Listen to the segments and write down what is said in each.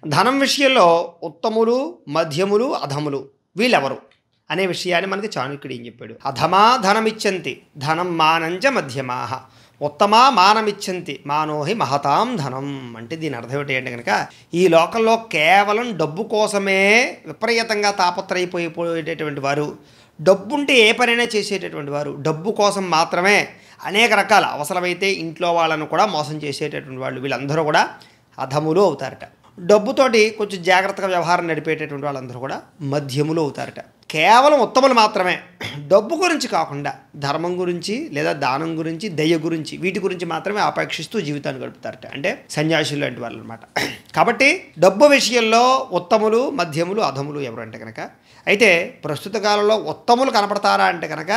ధనం విషయంలో ఉత్తములు, మధ్యములు, అధములు వీళ్ళెవరు అనే విషయాన్ని మనకి చాణక్యుడు ఏం చెప్పాడు. అధమా ధనమిచ్చంతి ధనం మానంచ మధ్యమాహ, ఉత్తమా మానమిచ్చంతి మానోహి మహతాం ధనం. అంటే దీని అర్థం ఏంటి అంటే కనుక ఈ లోకంలో కేవలం డబ్బు కోసమే విపరీతంగా తాపత్రయపోయేటటువంటి వారు, డబ్బుంటే ఏ పనైనా చేసేటటువంటి వారు, డబ్బు కోసం మాత్రమే అనేక రకాల అవసరమైతే ఇంట్లో వాళ్ళను కూడా మోసం చేసేటటువంటి వాళ్ళు, వీళ్ళందరూ కూడా అధములు అవుతారట. డబ్బుతోటి కొంచెం జాగ్రత్తగా వ్యవహారం నడిపేటటువంటి వాళ్ళందరూ కూడా మధ్యములు అవుతారట. కేవలం ఉత్తములు మాత్రమే డబ్బు గురించి కాకుండా ధర్మం గురించి లేదా దానం గురించి, దయ గురించి, వీటి గురించి మాత్రమే ఆపేక్షిస్తూ జీవితాన్ని గడుపుతారట. అంటే సన్యాసులు లాంటి వాళ్ళు అనమాట. కాబట్టి డబ్బు విషయంలో ఉత్తములు, మధ్యములు, అధములు ఎవరు అంటే కనుక, అయితే ప్రస్తుత కాలంలో ఉత్తములు కనపడతారా అంటే కనుక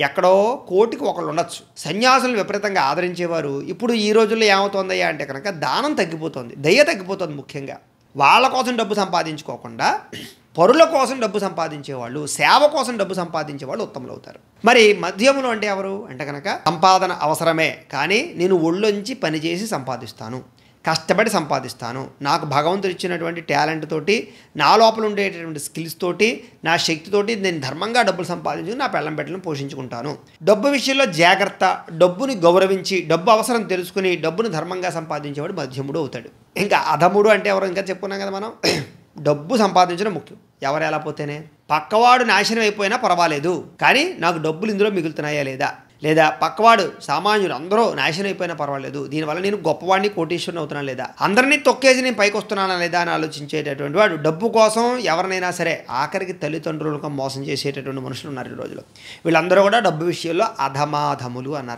ఎక్కడో కోటికి ఒకళ్ళు ఉండొచ్చు. సన్యాసులను విపరీతంగా ఆదరించేవారు ఇప్పుడు ఈ రోజుల్లో ఏమవుతుందయ్యా అంటే కనుక దానం తగ్గిపోతుంది, దయ తగ్గిపోతుంది. ముఖ్యంగా వాళ్ళ కోసం డబ్బు సంపాదించుకోకుండా పరుల కోసం డబ్బు సంపాదించేవాళ్ళు, సేవ కోసం డబ్బు సంపాదించేవాళ్ళు ఉత్తములు అవుతారు. మరి మధ్యములు అంటే ఎవరు అంటే కనుక సంపాదన అవసరమే కానీ నేను ఒళ్ళొంచి పనిచేసి సంపాదిస్తాను, కష్టపడి సంపాదిస్తాను, నాకు భగవంతుడు ఇచ్చినటువంటి టాలెంట్ తోటి, నా లోపల ఉండేటటువంటి స్కిల్స్ తోటి, నా శక్తితోటి నేను ధర్మంగా డబ్బులు సంపాదించుకుని నా పెళ్ళం బిడ్డలను పోషించుకుంటాను. డబ్బు విషయంలో జాగ్రత్త, డబ్బుని గౌరవించి, డబ్బు అవసరం తెలుసుకుని డబ్బుని ధర్మంగా సంపాదించేవాడు మధ్యముడు అవుతాడు. ఇంకా అధముడు అంటే ఎవరు ఇంకా చెప్పుకున్నాం కదా మనం. డబ్బు సంపాదించడం ముఖ్యం, ఎవరు ఎలా పోతేనే. పక్కవాడు నాశనం అయిపోయినా పర్వాలేదు కానీ నాకు డబ్బులు ఇందులో మిగులుతున్నాయా లేదా, లేదా పక్కవాడు సామాన్యులు అందరూ నాశనం అయిపోయినా పర్వాలేదు, దీనివల్ల నేను గొప్పవాడిని, కోటీశ్వరుని అవుతున్నాను లేదా, అందరినీ తొక్కేసి నేను పైకి వస్తున్నానా లేదా అని ఆలోచించేటటువంటి వాడు డబ్బు కోసం ఎవరినైనా సరే, ఆఖరికి తల్లిదండ్రులకు మోసం చేసేటటువంటి మనుషులు ఉన్నారు ఈ రోజులో. వీళ్ళందరూ కూడా డబ్బు విషయంలో అధమాధములు అన్నారు.